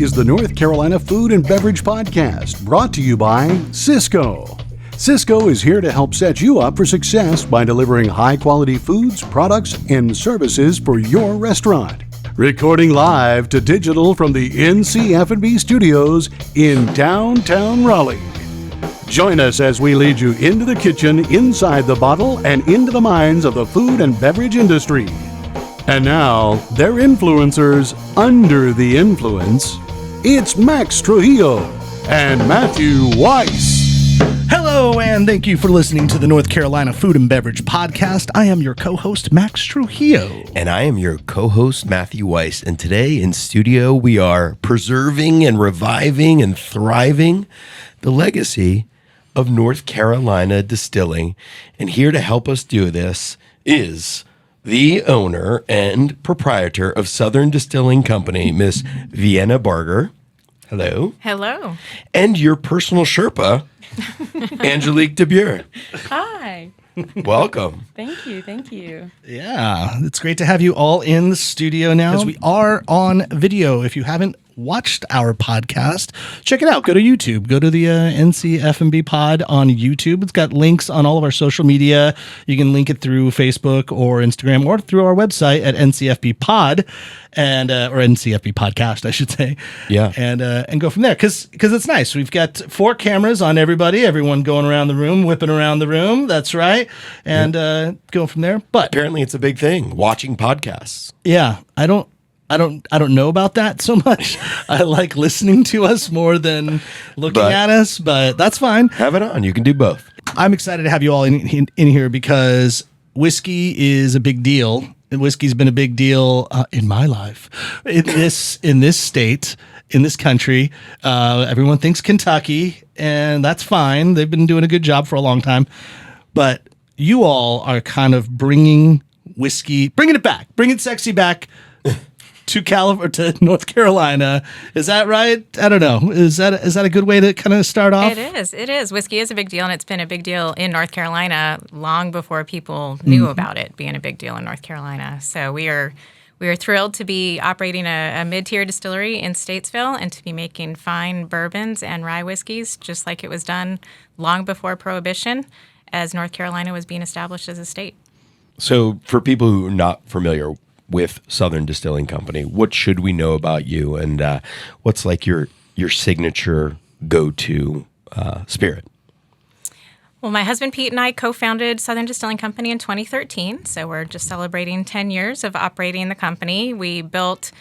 is the North Carolina Food and Beverage Podcast, brought to you by Cisco. Cisco is here to help set you up for success by delivering high-quality foods, products, and services for your restaurant. Recording live to digital from the NCF&B studios in downtown Raleigh. Join us as we lead you into the kitchen, inside the bottle, and into the minds of the food and beverage industry. And now, their influencers under the influence, it's Max Trujillo and Matthew Weiss. Hello, and thank you for listening to the North Carolina Food and Beverage Podcast. I am your co-host, Max Trujillo. And I am your co-host, Matthew Weiss. And today in studio, we are preserving and reviving and thriving the legacy of North Carolina distilling. And here to help us do this is the owner and proprietor of Southern Distilling Company, Miss Vienna Barger. Hello. Hello. And your personal Sherpa, Angelique de Buhr. Hi. Welcome. Thank you. Thank you. Yeah, it's great to have you all in the studio now, as we are on video. If you haven't watched our podcast, check it out. Go to YouTube. Go to the NCF&B pod on YouTube. It's got links on all of our social media. You can link it through Facebook or Instagram or through our website at NCFB pod and or NCFB podcast, I should say. Yeah. And go from there because it's nice. We've got 4 cameras on everyone going around the room, whipping around the room. That's right. And going from there. But Apparently it's a big thing, watching podcasts. yeah, I don't know about that so much. I like listening to us more than looking at us, but that's fine. Have it on. You can do both. I'm excited to have you all in here because whiskey is a big deal. And whiskey's been a big deal in my life. In this state, in this country, everyone thinks Kentucky, and that's fine. They've been doing a good job for a long time. But you all are kind of bringing whiskey, bringing it back, bringing sexy back to North Carolina. Is that right? I don't know. Is that a good way to kind of start off? It is. Whiskey is a big deal, and it's been a big deal in North Carolina long before people knew about it being a big deal in North Carolina. So we are thrilled to be operating a mid-tier distillery in Statesville and to be making fine bourbons and rye whiskeys, just like it was done long before Prohibition, as North Carolina was being established as a state. So for people who are not familiar with Southern Distilling Company, what should we know about you, and what's like your signature go-to spirit? Well, my husband Pete and I co-founded Southern Distilling Company in 2013, so we're just celebrating 10 years of operating the company. We built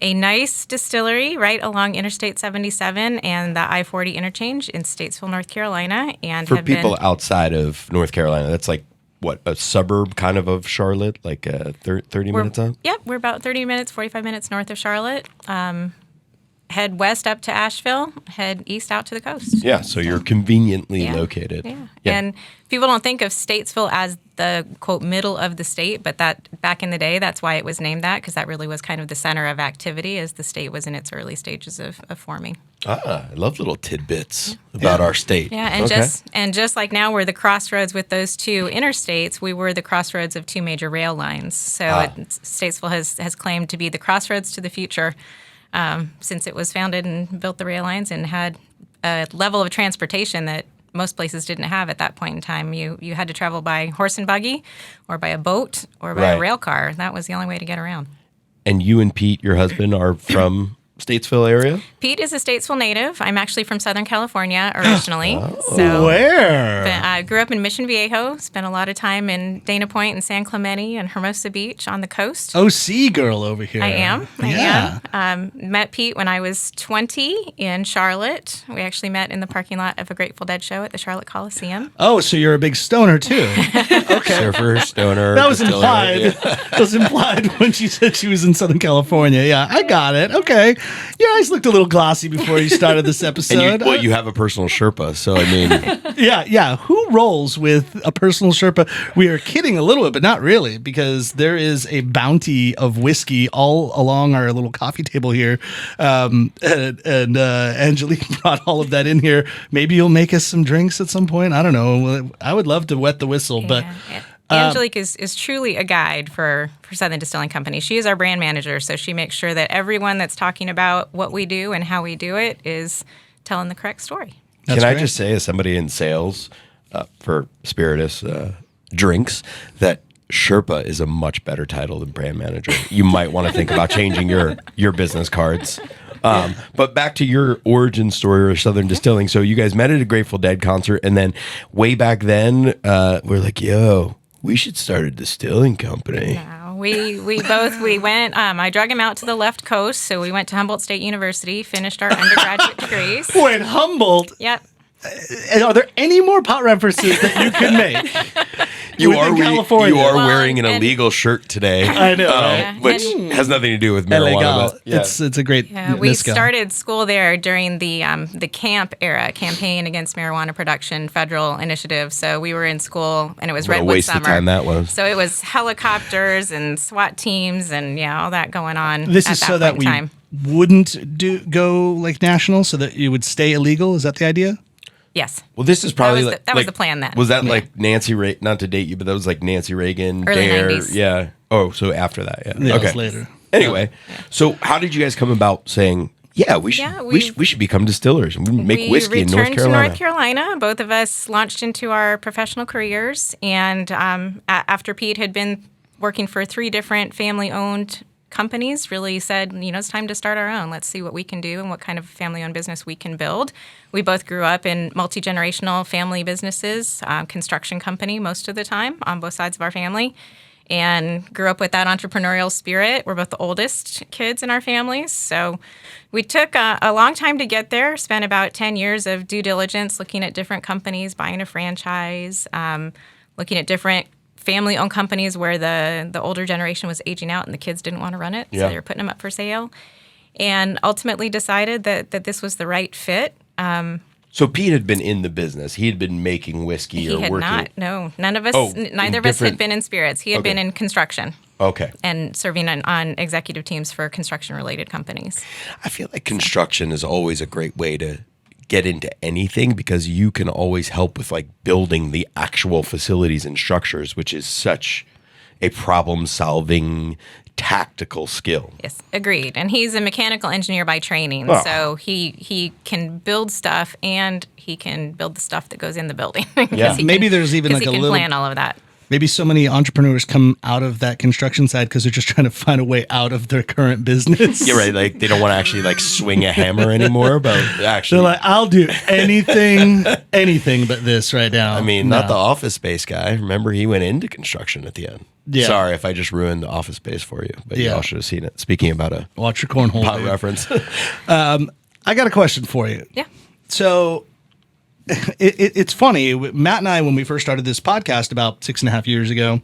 a nice distillery right along Interstate 77 and the I-40 interchange in Statesville, North Carolina. And For people outside of North Carolina, that's like, what, a suburb kind of Charlotte, like 30 minutes out? Yep, we're about 30 minutes, 45 minutes north of Charlotte. Head west up to Asheville, head east out to the coast. Yeah, so you're conveniently located. Yeah. And people don't think of Statesville as the, quote, middle of the state, but that back in the day, that's why it was named that, because that really was kind of the center of activity as the state was in its early stages of forming. I love little tidbits about our state. Yeah, and just like now we're the crossroads with those 2 interstates, we were the crossroads of 2 major rail lines. So Statesville has claimed to be the crossroads to the future since it was founded and built the rail lines and had a level of transportation that most places didn't have at that point in time. You had to travel by horse and buggy or by a boat or by a rail car. That was the only way to get around. And you and Pete, your husband, are from Statesville area? Pete is a Statesville native. I'm actually from Southern California originally. Where? I grew up in Mission Viejo, spent a lot of time in Dana Point and San Clemente and Hermosa Beach on the coast. OC girl over here. I am. Met Pete when I was 20 in Charlotte. We actually met in the parking lot of a Grateful Dead show at the Charlotte Coliseum. Oh, so you're a big stoner too. Okay. Surfer, stoner. That was implied. Yeah. That was implied when she said she was in Southern California. Yeah, I got it. Okay. Your eyes looked a little glossy before you started this episode. And you have a personal Sherpa, so I mean... Yeah. Who rolls with a personal Sherpa? We are kidding a little bit, but not really, because there is a bounty of whiskey all along our little coffee table here. And Angelique brought all of that in here. Maybe you'll make us some drinks at some point. I don't know. I would love to wet the whistle, but... Angelique is truly a guide for Southern Distilling Company. She is our brand manager, so she makes sure that everyone that's talking about what we do and how we do it is telling the correct story. Can I just say, as somebody in sales for spirituous drinks, that Sherpa is a much better title than brand manager. You might want to think about changing your business cards. But back to your origin story of Southern Distilling. So you guys met at a Grateful Dead concert, and then way back then, we're like, yo, we should start a distilling company. No, we went, I drug him out to the left coast, so we went to Humboldt State University, finished our undergraduate degrees. Wait, Humboldt? Yep. And are there any more pot references that you can make? You are Well, wearing an illegal shirt today. I know, right? Which has nothing to do with marijuana. Illegal. But, yeah. It's a great We miscal. started school there during the CAMP era, Campaign Against Marijuana Production federal initiative. So we were in school, and it was What a Redwood waste of summer. time that was. So it was helicopters and SWAT teams and all that going on. This at is that so that point we in time. wouldn't go like national, so that you would stay illegal. Is that the idea? Yes. Well, this is probably That was the plan then. Was that like Nancy Reagan? Not to date you, but that was like Nancy Reagan, Early Dare, 90s. yeah. Oh, so after that, yeah. Yeah, it okay. was later. Anyway, so how did you guys come about saying, yeah, we should become distillers and make whiskey in North returned to Carolina? North Carolina. Both of us launched into our professional careers, and after Pete had been working for 3 different family-owned companies, really said, it's time to start our own. Let's see what we can do and what kind of family-owned business we can build. We both grew up in multi-generational family businesses, construction company most of the time on both sides of our family, and grew up with that entrepreneurial spirit. We're both the oldest kids in our families, so we took a long time to get there, spent about 10 years of due diligence looking at different companies, buying a franchise, looking at different family-owned companies where the older generation was aging out and the kids didn't want to run it, so they were putting them up for sale, and ultimately decided that this was the right fit. So Pete had been in the business. He had been making whiskey He or had working. not. No, none of us. Neither of us had been in spirits. He had been in construction. Okay. And serving on executive teams for construction-related companies. I feel like construction is always a great way to get into anything because you can always help with like building the actual facilities and structures, which is such a problem-solving tactical skill. Yes, agreed. And he's a mechanical engineer by training, so he can build stuff and he can build the stuff that goes in the building. Yeah. Maybe there's even like he a can little plan all of that. Maybe so many entrepreneurs come out of that construction side because they're just trying to find a way out of their current business. You're right. Like they don't want to actually like swing a hammer anymore, but actually, They're like, I'll do anything but this right now. I mean, not the Office Space guy. Remember, he went into construction at the end. Yeah. Sorry if I just ruined the Office Space for you, but Yeah. y'all should have seen it. Speaking about a Watch your cornhole. pot dude. reference. I got a question for you. Yeah. So it's funny. Matt and I, when we first started this podcast about 6.5 years ago,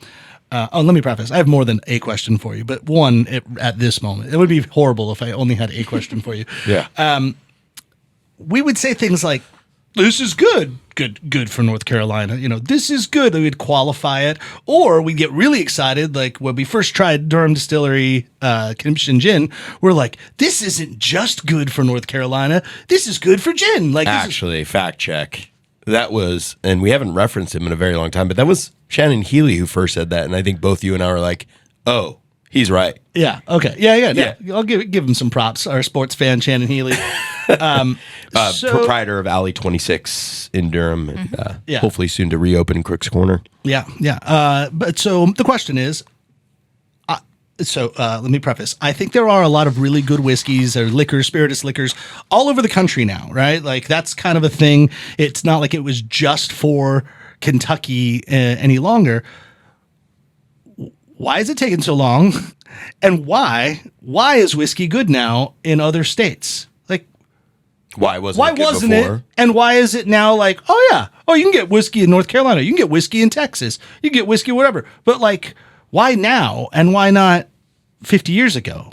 let me preface. I have more than a question for you, but one at this moment. It would be horrible if I only had a question for you. Yeah. We would say things like, this is good for North Carolina. This is good. We would qualify it. Or we'd get really excited. Like when we first tried Durham Distillery Consumption Gin, we're like, this isn't just good for North Carolina. This is good for gin. Like Actually, fact check. That was, and we haven't referenced him in a very long time, but that was Shannon Healy who first said that. And I think both you and I were like, oh, he's right. Yeah. Okay. Yeah. I'll give him some props. Our sports fan, Shannon Healy. Proprietor of Alley 26 in Durham, and hopefully soon to reopen in Crook's Corner. Yeah. But so the question is, let me preface. I think there are a lot of really good whiskeys or liquors, spirituous liquors, all over the country now, right? Like that's kind of a thing. It's not like it was just for Kentucky any longer. Why is it taking so long? And why is whiskey good now in other states? Like, Why wasn't it? And why is it now like, you can get whiskey in North Carolina. You can get whiskey in Texas. You can get whiskey whatever. But like, why now? And why not 50 years ago?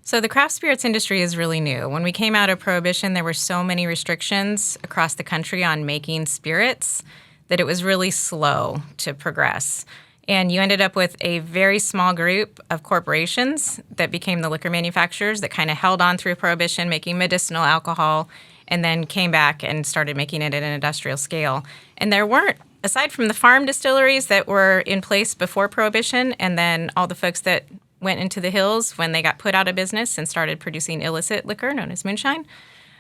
So the craft spirits industry is really new. When we came out of Prohibition, there were so many restrictions across the country on making spirits that it was really slow to progress. And you ended up with a very small group of corporations that became the liquor manufacturers that kind of held on through Prohibition, making medicinal alcohol, and then came back and started making it at an industrial scale. And there weren't aside from the farm distilleries that were in place before Prohibition, and then all the folks that went into the hills when they got put out of business and started producing illicit liquor known as moonshine.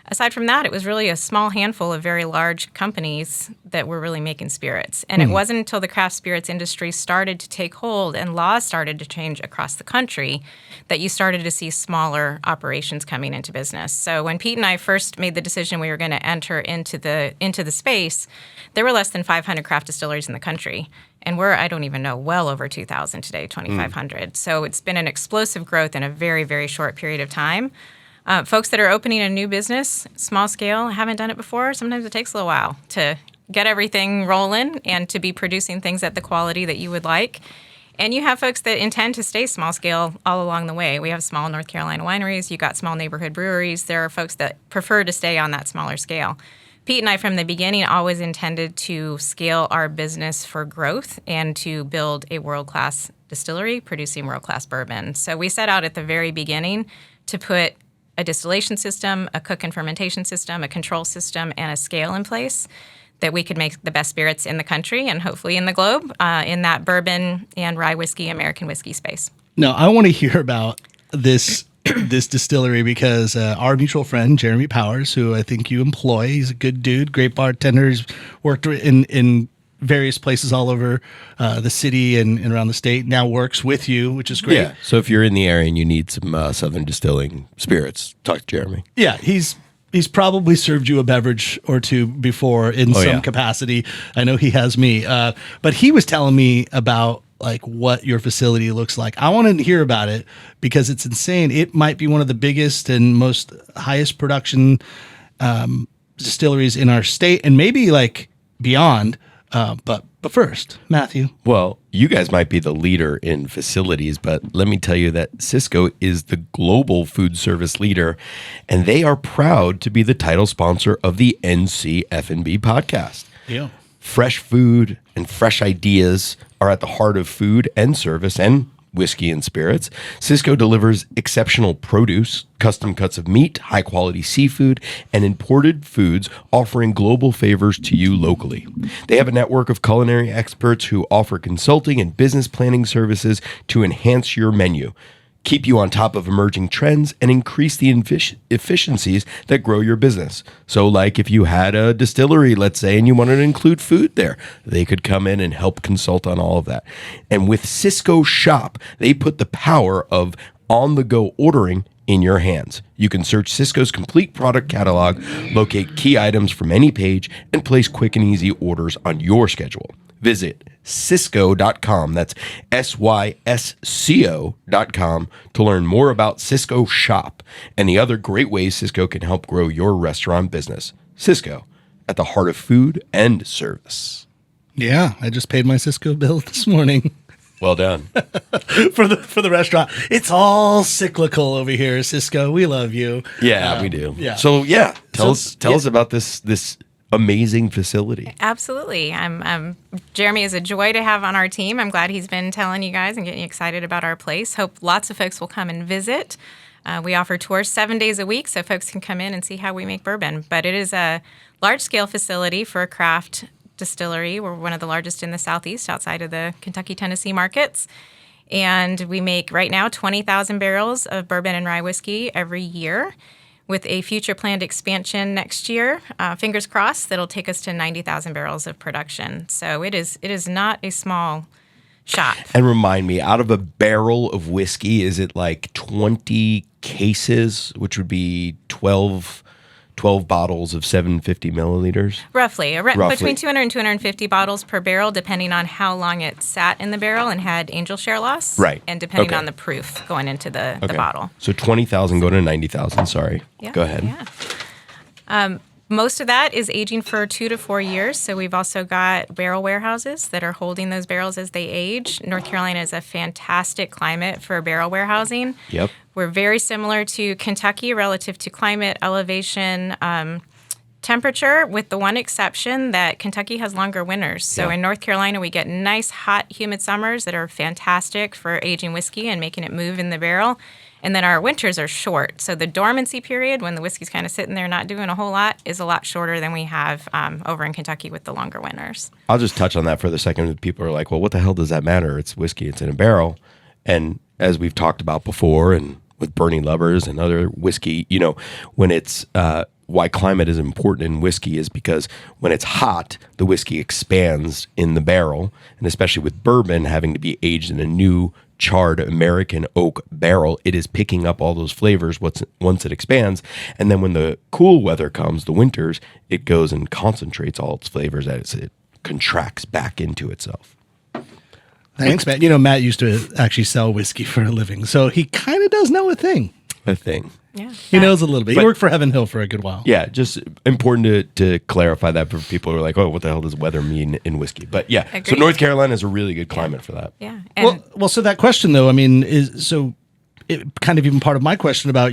Aside from that, it was really a small handful of very large companies that were really making spirits. And it wasn't until the craft spirits industry started to take hold and laws started to change across the country that you started to see smaller operations coming into business. So when Pete and I first made the decision we were going to enter into the space, there were less than 500 craft distilleries in the country. And we're, I don't even know, well over 2,000 today, 2,500. So it's been an explosive growth in a very, very short period of time. Folks that are opening a new business, small scale, haven't done it before, sometimes it takes a little while to get everything rolling and to be producing things at the quality that you would like. And you have folks that intend to stay small scale all along the way. We have small North Carolina wineries. You got small neighborhood breweries. There are folks that prefer to stay on that smaller scale. Pete and I, from the beginning, always intended to scale our business for growth and to build a world-class distillery producing world-class bourbon. So we set out at the very beginning to put a distillation system, a cook and fermentation system, a control system, and a scale in place that we could make the best spirits in the country and hopefully in the globe in that bourbon and rye whiskey, American whiskey space. Now, I want to hear about this distillery because our mutual friend, Jeremy Powers, who I think you employ, he's a good dude, great bartender. He's worked in various places all over the city and around the state, now works with you, which is great. Yeah. So if you're in the area and you need some Southern Distilling spirits, talk to Jeremy. Yeah, he's probably served you a beverage or two before in some capacity. I know he has me. But he was telling me about like what your facility looks like. I wanted to hear about it because it's insane. It might be one of the biggest and most highest production distilleries in our state and maybe like beyond. But first, Matthew. Well, you guys might be the leader in facilities, but let me tell you that Cisco is the global food service leader, and they are proud to be the title sponsor of the NCF&B podcast. Yeah. Fresh food and fresh ideas are at the heart of food and service and whiskey and spirits. Cisco delivers exceptional produce, custom cuts of meat, high quality seafood, and imported foods, offering global favors to you locally. They have a network of culinary experts who offer consulting and business planning services to enhance your menu, keep you on top of emerging trends, and increase the efficiencies that grow your business. So like if you had a distillery, let's say, and you wanted to include food there, they could come in and help consult on all of that. And with Cisco Shop, they put the power of on-the-go ordering in your hands. You can search Cisco's complete product catalog, locate key items from any page, and place quick and easy orders on your schedule. Visit Sysco.com, that's SYSCO.com, to learn more about Cisco Shop and the other great ways Cisco can help grow your restaurant business. Cisco, at the heart of food and service. Yeah, I just paid my Cisco bill this morning. Well done. for the restaurant. It's all cyclical over here, Cisco. We love you. Yeah, we do. Yeah. So tell us about this amazing facility. Absolutely. Jeremy is a joy to have on our team. I'm glad he's been telling you guys and getting you excited about our place. Hope lots of folks will come and visit. We offer tours 7 days a week so folks can come in and see how we make bourbon. But it is a large-scale facility for a craft distillery. We're one of the largest in the Southeast outside of the Kentucky, Tennessee markets. And we make right now 20,000 barrels of bourbon and rye whiskey every year, with a future planned expansion next year. Fingers crossed, that'll take us to 90,000 barrels of production. So it is not a small shop. And remind me, out of a barrel of whiskey, is it like 20 cases, which would be 12 bottles of 750 milliliters? Roughly. Between 200 and 250 bottles per barrel, depending on how long it sat in the barrel and had angel share loss. Right. And depending on the proof going into the bottle. So 20,000 going to 90,000. Sorry. Yeah, Go ahead. Yeah. Most of that is aging for 2 to 4 years. So we've also got barrel warehouses that are holding those barrels as they age. North Carolina is a fantastic climate for barrel warehousing. Yep. We're very similar to Kentucky relative to climate, elevation, temperature, with the one exception that Kentucky has longer winters. So in North Carolina, we get nice, hot, humid summers that are fantastic for aging whiskey and making it move in the barrel. And then our winters are short. So the dormancy period, when the whiskey's kind of sitting there not doing a whole lot, is a lot shorter than we have over in Kentucky with the longer winters. I'll just touch on that for the second. People are like, well, what the hell does that matter? It's whiskey. It's in a barrel. And as we've talked about before and with Bernie Lovers and other whiskey, when it's why climate is important in whiskey is because when it's hot, the whiskey expands in the barrel. And especially with bourbon having to be aged in a new charred American oak barrel, it is picking up all those flavors once it expands. And then when the cool weather comes, the winters, it goes and concentrates all its flavors as it contracts back into itself. Thanks, Matt. Matt used to actually sell whiskey for a living, so he kind of does know a thing. Yeah. He knows a little bit. He worked for Heaven Hill for a good while. Yeah, just important to clarify that for people who are like, oh, what the hell does weather mean in whiskey? But yeah, Agreed. So North Carolina is a really good climate for that. Yeah. And Well, so that question, though, it kind of even part of my question about,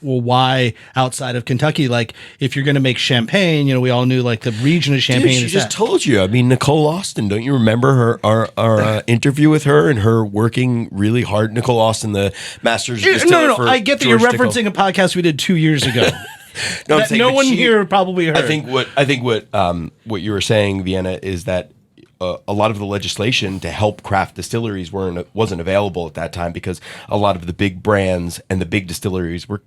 why outside of Kentucky, like if you're going to make champagne, we all knew like the region of Champagne. Dude, she is just that. told you. I mean, Nicole Austin, don't you remember our interview with her and her working really hard? Nicole Austin, the master's distiller. No. I get that George you're Dickel. referencing a podcast we did 2 years ago. No, I'm that saying, no but one here probably heard. I think what you were saying, Vienna, is that a lot of the legislation to help craft distilleries wasn't available at that time because a lot of the big brands and the big distilleries were.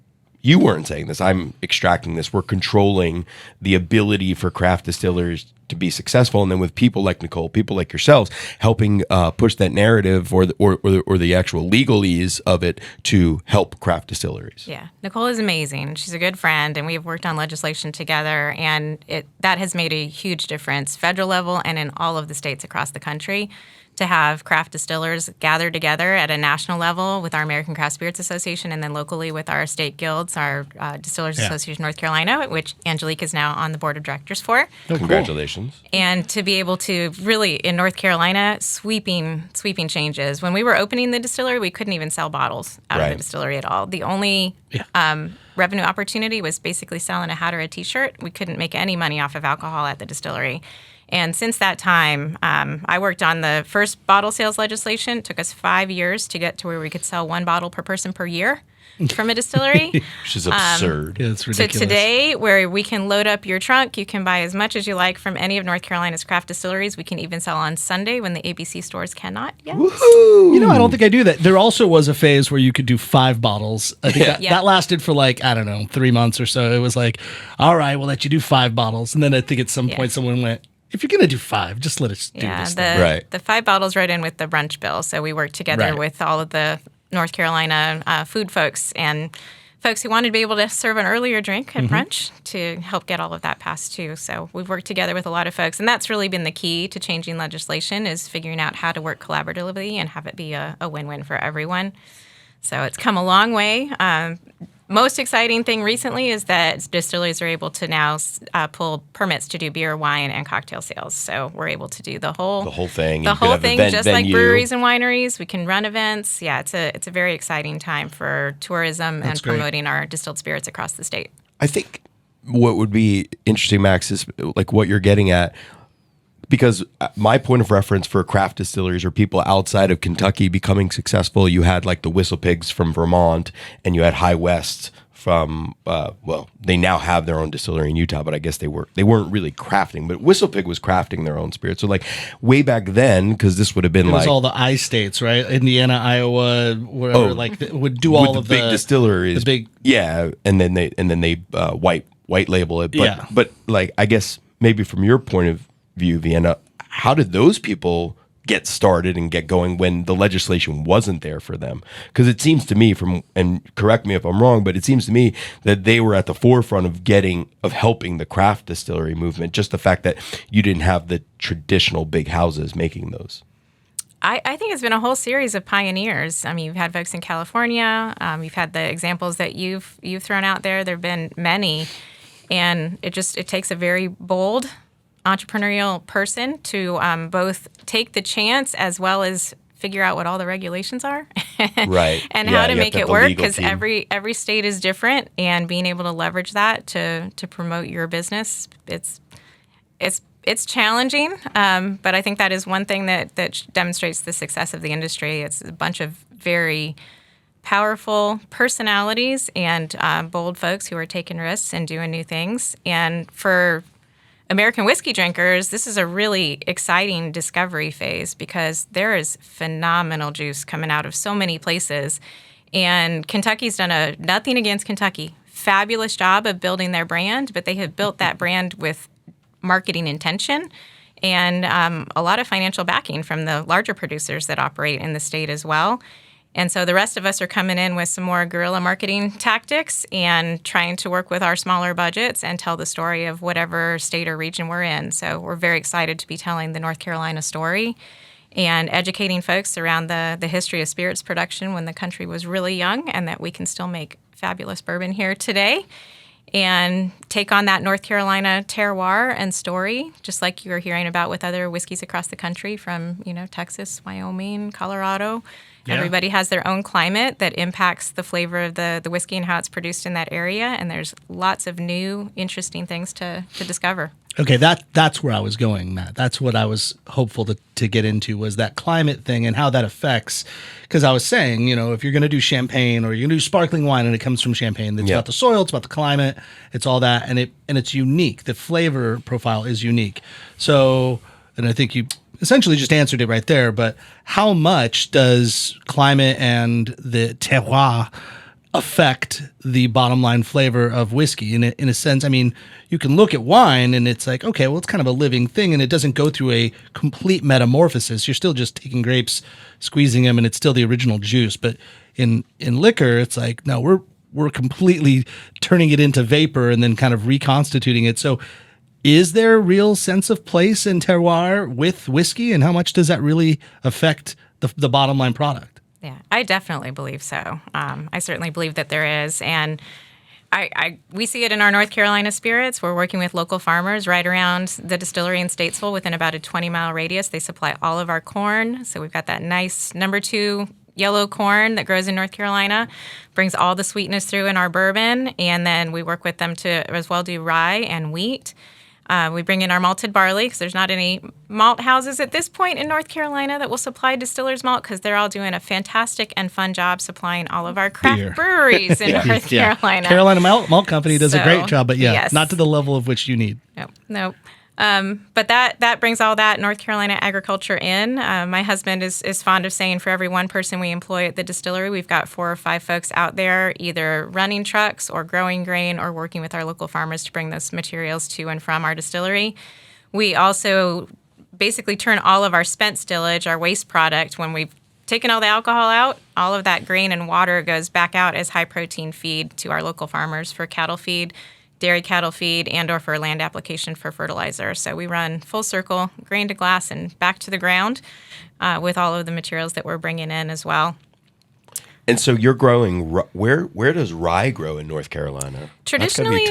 You weren't saying this. I'm extracting this. We're controlling the ability for craft distillers to be successful, and then with people like Nicole, people like yourselves, helping push that narrative or the actual legalese of it to help craft distilleries. yeah, Nicole is amazing. She's a good friend, and we've worked on legislation together, and that has made a huge difference, federal level and in all of the states across the country, to have craft distillers gather together at a national level with our American Craft Spirits Association and then locally with our state guilds, our Distillers Association of North Carolina, which Angelique is now on the board of directors for. Congratulations. And to be able to really, in North Carolina, sweeping changes. When we were opening the distillery, we couldn't even sell bottles out of the distillery at all. The only revenue opportunity was basically selling a hat or a T-shirt. We couldn't make any money off of alcohol at the distillery. And since that time, I worked on the first bottle sales legislation. It took us 5 years to get to where we could sell one bottle per person per year from a distillery. Which is absurd. Yeah, it's To ridiculous. today, where we can load up your trunk, you can buy as much as you like from any of North Carolina's craft distilleries. We can even sell on Sunday when the ABC stores cannot yet. I don't think I do that. There also was a phase where you could do 5 bottles. I think that lasted for 3 months or so. It was like, all right, we'll let you do 5 bottles. And then I think at some point someone went, if you're going to do 5, just let us do this thing. The 5 bottles right in with the brunch bill. So we worked together with all of the North Carolina food folks and folks who wanted to be able to serve an earlier drink at brunch to help get all of that passed too. So we've worked together with a lot of folks, and that's really been the key to changing legislation is figuring out how to work collaboratively and have it be a win-win for everyone. So it's come a long way. Most exciting thing recently is that distilleries are able to now pull permits to do beer, wine, and cocktail sales. So we're able to do the whole thing. The whole thing, just like breweries and wineries. We can run events. Yeah, it's a very exciting time for tourism and promoting our distilled spirits across the state. I think what would be interesting, Max, is like what you're getting at. Because my point of reference for craft distilleries are people outside of Kentucky becoming successful. You had like the Whistle Pigs from Vermont, and you had High West from they now have their own distillery in Utah, but I guess they weren't really crafting. But Whistle Pig was crafting their own spirits. So like way back then, because this would have been it was all the I states, right? Indiana, Iowa, wherever, would do all of the big distilleries. The big, and then they white label it. But like I guess maybe from your point of view, Vienna, how did those people get started and get going when the legislation wasn't there for them? Because it seems to me, and correct me if I'm wrong, but it seems to me that they were at the forefront of helping the craft distillery movement. Just the fact that you didn't have the traditional big houses making those. I think it's been a whole series of pioneers. I mean, you've had folks in California. You've had the examples that you've thrown out there. There have been many, and it takes a very bold entrepreneurial person to both take the chance as well as figure out what all the regulations are right and how to make it work, because every state is different, and being able to leverage that to promote your business, it's challenging, but I think that is one thing that demonstrates the success of the industry. It's a bunch of very powerful personalities and bold folks who are taking risks and doing new things. And for American whiskey drinkers, this is a really exciting discovery phase because there is phenomenal juice coming out of so many places. And Kentucky's done nothing against Kentucky, fabulous job of building their brand, but they have built that brand with marketing intention and a lot of financial backing from the larger producers that operate in the state as well. And so the rest of us are coming in with some more guerrilla marketing tactics and trying to work with our smaller budgets and tell the story of whatever state or region we're in. So we're very excited to be telling the North Carolina story and educating folks around the history of spirits production when the country was really young and that we can still make fabulous bourbon here today and take on that North Carolina terroir and story, just like you're hearing about with other whiskeys across the country from, Texas, Wyoming, Colorado. Yeah. Everybody has their own climate that impacts the flavor of the whiskey and how it's produced in that area. And there's lots of new, interesting things to discover. Okay, that's where I was going, Matt. That's what I was hopeful to get into was that climate thing and how that affects. Because I was saying, if you're going to do champagne or you're going to do sparkling wine and it comes from champagne, it's about the soil, it's about the climate, it's all that, and it's unique. The flavor profile is unique. So, and I think you essentially just answered it right there. But how much does climate and the terroir affect the bottom line flavor of whiskey? In a sense, I mean, you can look at wine and it's like, okay, well, it's kind of a living thing and it doesn't go through a complete metamorphosis. You're still just taking grapes, squeezing them, and it's still the original juice. But in liquor, it's like, no, we're completely turning it into vapor and then kind of reconstituting it. So is there a real sense of place and terroir with whiskey, and how much does that really affect the bottom line product? Yeah, I definitely believe so. I certainly believe that there is. And we see it in our North Carolina spirits. We're working with local farmers right around the distillery in Statesville within about a 20-mile radius. They supply all of our corn. So we've got that nice number 2 yellow corn that grows in North Carolina, brings all the sweetness through in our bourbon. And then we work with them to as well do rye and wheat. We bring in our malted barley because there's not any malt houses at this point in North Carolina that will supply distillers malt because they're all doing a fantatic and fun job supplying all of our craft breweries in North Carolina. Carolina Malt Company does a great job, but not to the level of which you need. Nope. But that brings all that North Carolina agriculture in. My husband is fond of saying for every one person we employ at the distillery, we've got 4 or 5 folks out there either running trucks or growing grain or working with our local farmers to bring those materials to and from our distillery. We also basically turn all of our spent stillage, our waste product, when we've taken all the alcohol out, all of that grain and water goes back out as high protein feed to our local farmers for cattle feed, dairy cattle feed, and or for land application for fertilizer. So we run full circle, grain to glass and back to the ground with all of the materials that we're bringing in as well. And so you're growing, where does rye grow in North Carolina? Traditionally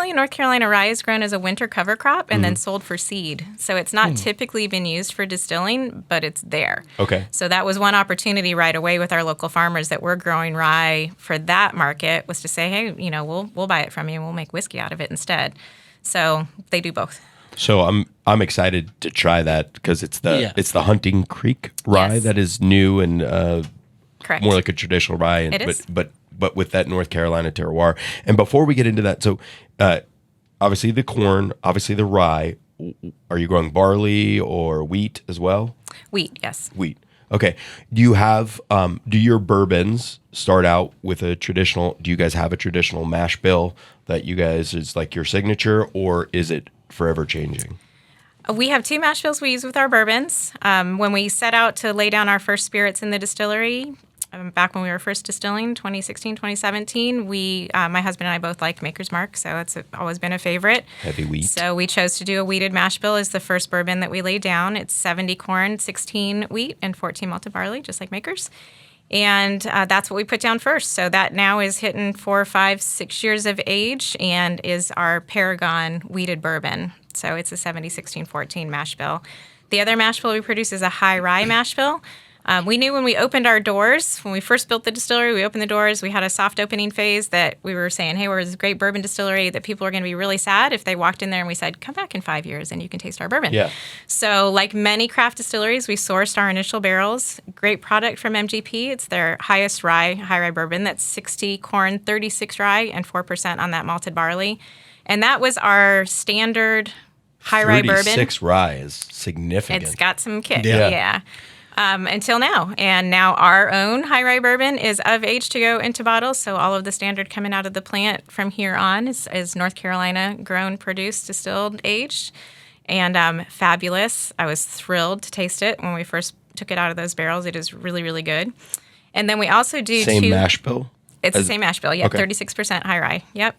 in North Carolina, rye is grown as a winter cover crop and then sold for seed. So it's not typically been used for distilling, but it's there. Okay. So that was one opportunity right away with our local farmers that we're growing rye for that market was to say, hey, we'll buy it from you and we'll make whiskey out of it instead. So they do both. So I'm excited to try that because it's the Hunting Creek rye that is new and correct. More like a traditional rye, It is. but with that North Carolina terroir. And before we get into that, so obviously the corn, obviously the rye. Are you growing barley or wheat as well? Wheat, yes. Wheat. Okay. Do you have do your bourbons start out with a traditional? Do you guys have a traditional mash bill that you guys is like your signature, or is it forever changing? We have 2 mash bills we use with our bourbons. When we set out to lay down our first spirits in the distillery, back when we were first distilling, 2016, 2017, my husband and I both liked Maker's Mark, so it's always been a favorite. Heavy wheat. So we chose to do a wheated mash bill as the first bourbon that we laid down. It's 70 corn, 16 wheat, and 14 malted barley, just like Maker's. And that's what we put down first. So that now is hitting 4, 5, 6 years of age and is our Paragon wheated bourbon. So it's a 70, 16, 14 mash bill. The other mash bill we produce is a high rye mash bill. We knew when we opened our doors, when we first built the distillery, we opened the doors, we had a soft opening phase that we were saying, hey, we're this great bourbon distillery, that people are going to be really sad if they walked in there and we said, come back in 5 years and you can taste our bourbon. Yeah. So like many craft distilleries, we sourced our initial barrels. Great product from MGP. It's their highest rye, high rye bourbon. That's 60 corn, 36 rye, and 4% on that malted barley. And that was our standard high rye bourbon. 36 rye is significant. It's got some kick, Yeah. yeah. Until now. And now our own high rye bourbon is of age to go into bottles. So all of the standard coming out of the plant from here on is North Carolina grown, produced, distilled, aged, and fabulous. I was thrilled to taste it when we first took it out of those barrels. It is really, really good. And then we also do Same mash bill? It's the same mash bill. Yeah, Okay. 36% high rye. Yep.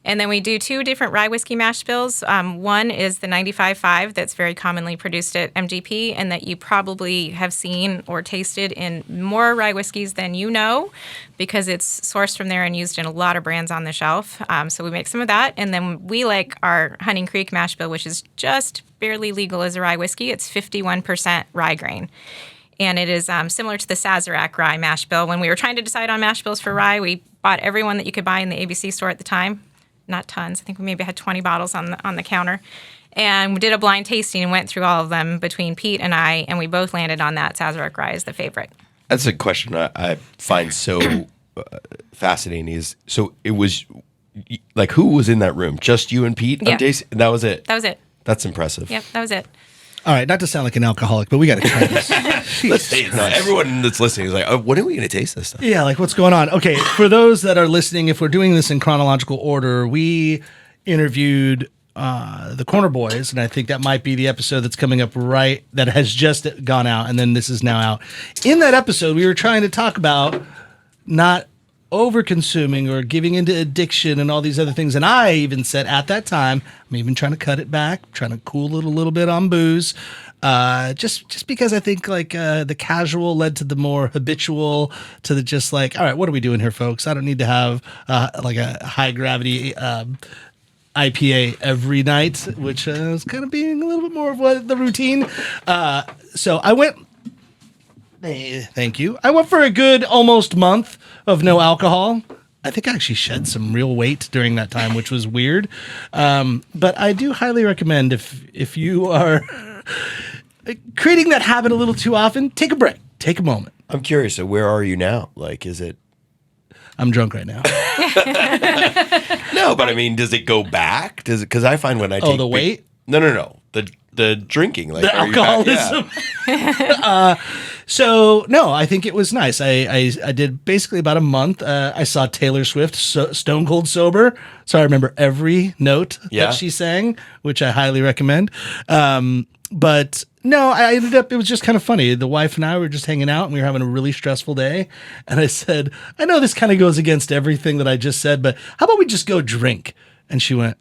And then we do 2 different rye whiskey mash bills. One is the 95.5 that's very commonly produced at MGP and that you probably have seen or tasted in more rye whiskeys than you know because it's sourced from there and used in a lot of brands on the shelf. So we make some of that. And then we like our Hunting Creek mash bill, which is just barely legal as a rye whiskey. It's 51% rye grain. And it is similar to the Sazerac rye mash bill. When we were trying to decide on mash bills for rye, we bought every one that you could buy in the ABC store at the time. Not tons. I think we maybe had 20 bottles on the counter. And we did a blind tasting and went through all of them between Pete and I, and we both landed on that Sazerac rye as the favorite. That's a question I find so fascinating. Is so it was like who was in that room? Just you and Pete? Yeah. On tasting? That was it. That was it. That's impressive. Yep, that was it. All right, not to sound like an alcoholic, but we got to try this. Let's taste. No, everyone that's listening is like, oh, when are we going to taste this stuff? Yeah, like what's going on? Okay, for those that are listening, if we're doing this in chronological order, we interviewed the Corner Boys, and I think that might be the episode that's coming up right, that has just gone out, and then this is now out. In that episode, we were trying to talk about not over-consuming or giving into addiction and all these other things. And I even said at that time, I'm even trying to cut it back, trying to cool it a little bit on booze. Just because I think like the casual led to the more habitual, to the just like, all right, what are we doing here, folks? I don't need to have like a high gravity IPA every night, which is kind of being a little bit more of what the routine. So I went. Thank you. I went for a good almost month of no alcohol. I think I actually shed some real weight during that time, which was weird. But I do highly recommend if you are creating that habit a little too often, take a break, take a moment. I'm curious. So where are you now? Like, is it? I'm drunk right now. No, but I mean, does it go back? Does it? Because I find when I take the weight? No. The drinking, like The are you back? alcoholism. Yeah. So no, I think it was nice. I did basically about a month. I saw Taylor Swift Stone Cold Sober, so I remember every note that she sang, which I highly recommend. But no, I ended up, it was just kind of funny. The wife and I were just hanging out and we were having a really stressful day. And I said, I know this kind of goes against everything that I just said, but how about we just go drink? And she went,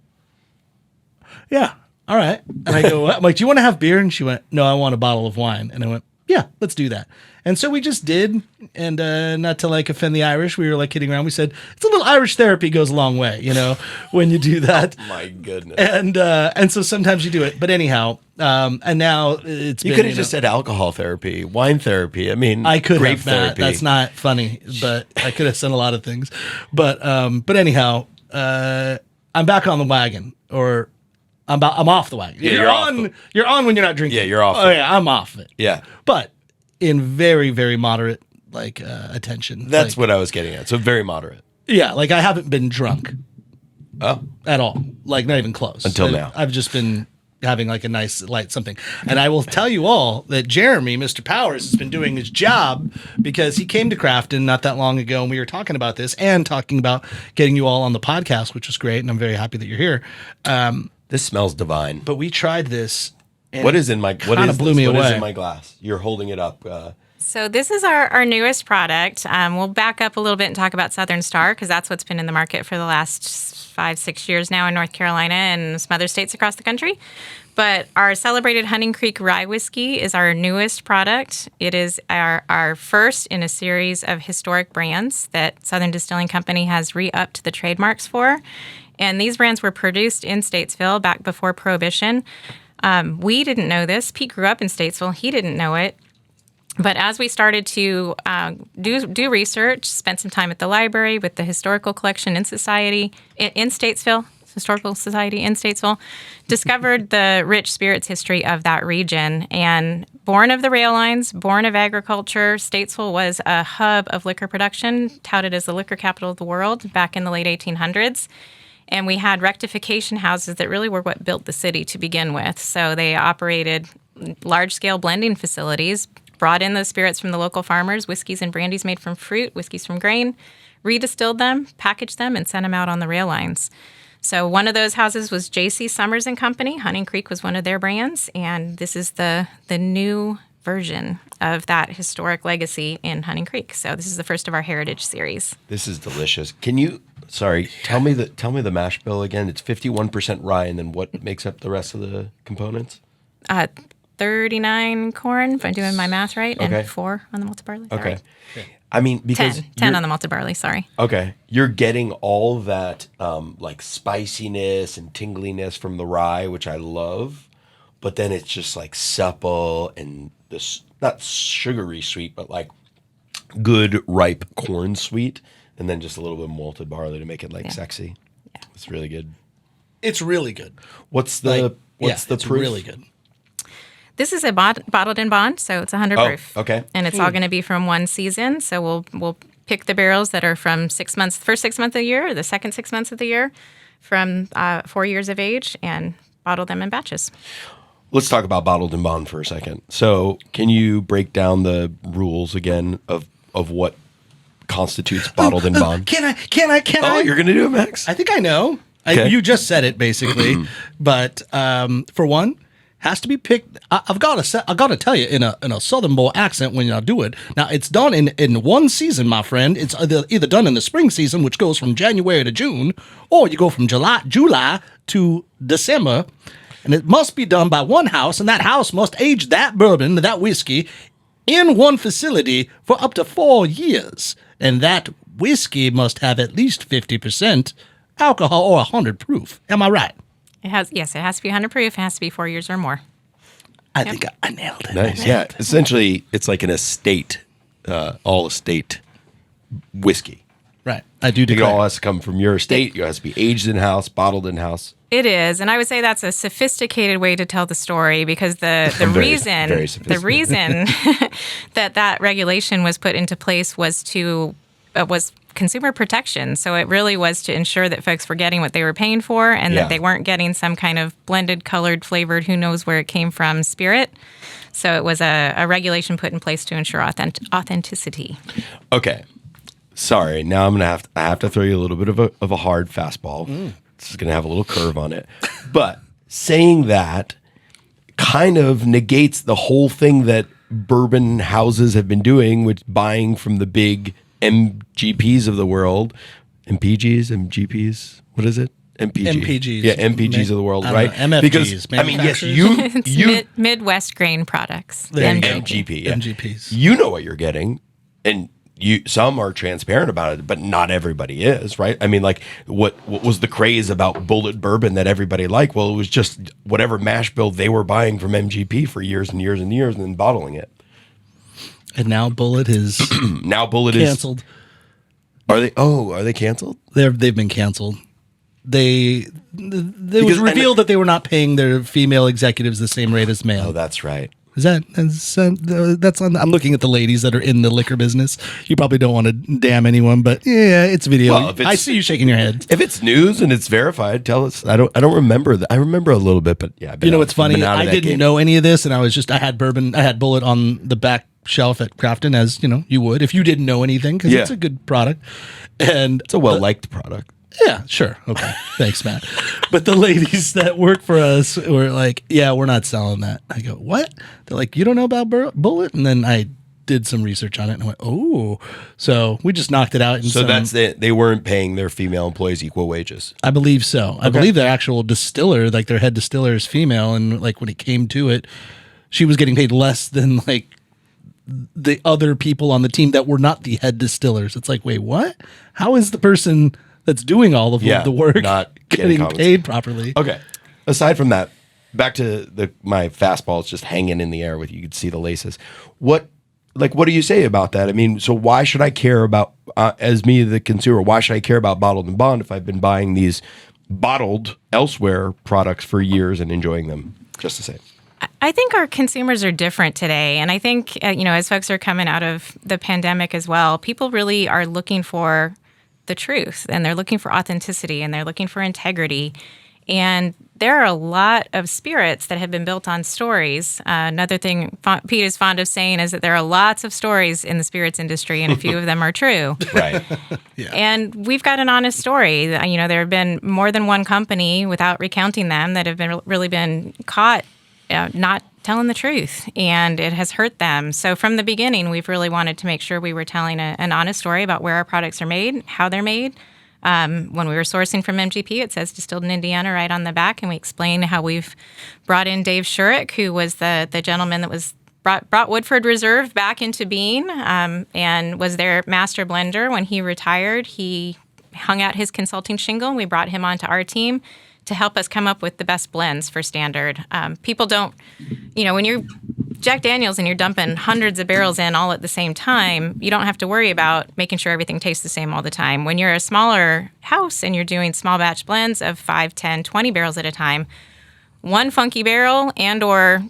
yeah, all right. And I go, I'm like, do you want to have beer? And she went, no, I want a bottle of wine. And I went, yeah, let's do that. And so we just did. And not to like offend the Irish, we were like kidding around. We said, it's a little Irish therapy goes a long way, you know, when you do that. Oh, my goodness. And so sometimes you do it. But anyhow, and now it's You could have just said alcohol therapy, wine therapy. I mean, I could grape have that. therapy. That's not funny, but I could have said a lot of things. But anyhow, I'm back on the wagon, or I'm off the wagon. Yeah, you're on when you're not drinking. Yeah, you're off Oh it. yeah, I'm off it. Yeah. But in very, very moderate like attention. That's like, what I was getting at. So very moderate. Yeah, like I haven't been drunk Oh. at all. Like not even close. Until now. I've just been having like a nice light something. And I will tell you all that Jeremy, Mr. Powers, has been doing his job because he came to Crafton not that long ago and we were talking about this and talking about getting you all on the podcast, which was great. And I'm very happy that you're here. This smells divine. But we tried this. And What is in my kinda blew me What is away. in my glass? You're holding it up. So this is our newest product. We'll back up a little bit and talk about Southern Star because that's what's been in the market for the last 5-6 years now in North Carolina and some other states across the country. But our celebrated Hunting Creek Rye Whiskey is our newest product. It is our first in a series of historic brands that Southern Distilling Company has re-upped the trademarks for. And these brands were produced in Statesville back before Prohibition. We didn't know this. Pete grew up in Statesville. He didn't know it. But as we started to do research, spent some time at the library with the historical collection in Statesville, Historical Society in Statesville, discovered the rich spirits history of that region. And born of the rail lines, born of agriculture, Statesville was a hub of liquor production, touted as the liquor capital of the world back in the late 1800s. And we had rectification houses that really were what built the city to begin with. So they operated large-scale blending facilities, brought in those spirits from the local farmers, whiskeys and brandies made from fruit, whiskeys from grain, redistilled them, packaged them, and sent them out on the rail lines. So one of those houses was J.C. Summers and Company. Hunting Creek was one of their brands, and this is the new version of that historic legacy in Hunting Creek. So this is the first of our Heritage series. This is delicious. Can you, tell me the mash bill again. It's 51% rye, and then what makes up the rest of the components? 39 corn, if I'm doing my math right, Okay. and 4 on the malted barley. Is that Okay. right? I mean, because 10 on the malted barley, sorry. Okay. You're getting all that like spiciness and tingliness from the rye, which I love, but then it's just like supple and this, not sugary sweet, but like good ripe corn sweet, and then just a little bit of malted barley to make it like sexy. Yeah. It's really good. It's really good. What's the it's proof? really good. This is a bottled in bond, so it's 100 proof. Okay. And it's all going to be from one season. So we'll pick the barrels that are from 6 months, first 6 months of the year, or the second 6 months of the year, from 4 years of age, and bottle them in batches. Let's talk about bottled in bond for a second. So, can you break down the rules again of what constitutes bottled in bond? Can I? Oh, you're going to do it, Max? I think I know. Okay. You just said it basically, but for one, has to be picked. I've got to tell you in a Southern boy accent when I do it. Now it's done in one season, my friend. It's either done in the spring season, which goes from January to June, or you go from July to December, and it must be done by one house, and that house must age that bourbon, that whiskey, in one facility for up to 4 years, and that whiskey must have at least 50% alcohol or 100 proof. Am I right? It has to be 100 proof. It has to be 4 years or more. I think I nailed it. Nice. Yeah. Essentially, it's like an estate, all estate whiskey. Right. I do It declare. all has to come from your estate. It has to be aged in house, bottled in house. It is, and I would say that's a sophisticated way to tell the story because the Very reason sophisticated. that regulation was put into place was was consumer protection. So it really was to ensure that folks were getting what they were paying for and that they weren't getting some kind of blended, colored, flavored, who knows where it came from spirit. So it was a regulation put in place to ensure authenticity. Okay. Sorry. Now I have to throw you a little bit of a hard fastball. This is going to have a little curve on it. But saying that kind of negates the whole thing that bourbon houses have been doing, which buying from the big MGPs of the world, MGPs, what is it? MPGs. Yeah, MPGs of the world, right? MFGs, because I mean, yes, you Midwest grain products. MGP, yeah. MGPs. You know what you're getting, and some are transparent about it, but not everybody is, right? I mean, like what was the craze about Bullet bourbon that everybody liked? Well, it was just whatever mash bill they were buying from MGP for years and years and years, and then bottling it. And now Bullet is canceled. Are they canceled? They've been canceled. It was revealed that they were not paying their female executives the same rate as male. Oh, that's right. That's on. I'm looking at the ladies that are in the liquor business. You probably don't want to damn anyone, but yeah, it's video. Well, I see you shaking your head. If it's news and it's verified, tell us. I don't remember that. I remember a little bit, but yeah. You know what's funny? I didn't know any of this, and I had Bullet on the back shelf at Crafton, as you know you would if you didn't know anything, because it's a good product and it's a well-liked product. Yeah, sure. Okay. Thanks, Matt. But the ladies that work for us were like, yeah, we're not selling that. I go, what? They're like, you don't know about Bullet? And then I did some research on it and I went, oh. So we just knocked it out. So that's it. They weren't paying their female employees equal wages. I believe so. I believe their actual distiller, like their head distiller is female. And like when it came to it, she was getting paid less than like the other people on the team that were not the head distillers. It's like, wait, what? How is the person that's doing all of the work not getting paid properly? Okay. Aside from that, back to my fastball is just hanging in the air with you could see the laces. like, what do you say about that? I mean, so why should I care about, as me, the consumer, why should I care about bottled and bond if I've been buying these bottled elsewhere products for years and enjoying them just the same? I think our consumers are different today. And I think, as folks are coming out of the pandemic as well, people really are looking for the truth, and they're looking for authenticity, and they're looking for integrity. And there are a lot of spirits that have been built on stories. Another thing Pete is fond of saying is that there are lots of stories in the spirits industry, and a few of them are true. Right. Yeah. And we've got an honest story. There have been more than one company, without recounting them, that have really been caught not telling the truth, and it has hurt them. So from the beginning, we've really wanted to make sure we were telling an honest story about where our products are made, how they're made. When we were sourcing from MGP, it says distilled in Indiana right on the back, and we explain how we've brought in Dave Shurek, who was the gentleman that was brought Woodford Reserve back into being, and was their master blender. When he retired, he hung out his consulting shingle, and we brought him onto our team to help us come up with the best blends for standard. People don't, when you're Jack Daniels and you're dumping hundreds of barrels in all at the same time, you don't have to worry about making sure everything tastes the same all the time. When you're a smaller house and you're doing small batch blends of 5, 10, 20 barrels at a time, one funky barrel and or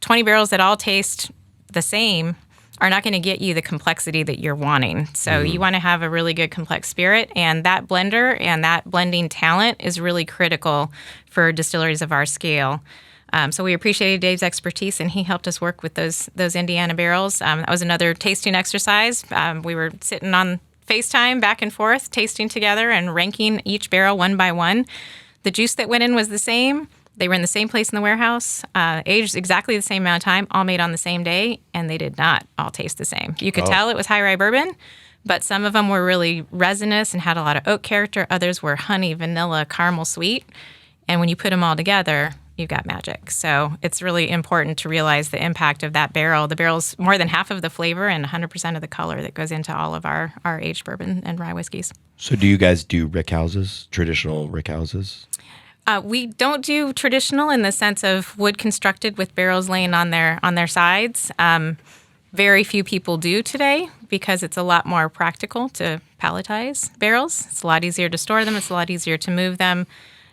20 barrels that all taste the same are not going to get you the complexity that you're wanting. So you want to have a really good complex spirit, and that blender and that blending talent is really critical for distilleries of our scale. So we appreciated Dave's expertise, and he helped us work with those Indiana barrels. That was another tasting exercise. We were sitting on FaceTime back and forth, tasting together and ranking each barrel one by one. The juice that went in was the same. They were in the same place in the warehouse, aged exactly the same amount of time, all made on the same day, and they did not all taste the same. You could tell it was high rye bourbon, but some of them were really resinous and had a lot of oak character. Others were honey, vanilla, caramel sweet. And when you put them all together, you've got magic. So it's really important to realize the impact of that barrel. The barrel's more than half of the flavor and 100% of the color that goes into all of our aged bourbon and rye whiskeys. So do you guys do rick houses, traditional rick houses? We don't do traditional in the sense of wood constructed with barrels laying on their sides. Very few people do today because it's a lot more practical to palletize barrels. It's a lot easier to store them. It's a lot easier to move them.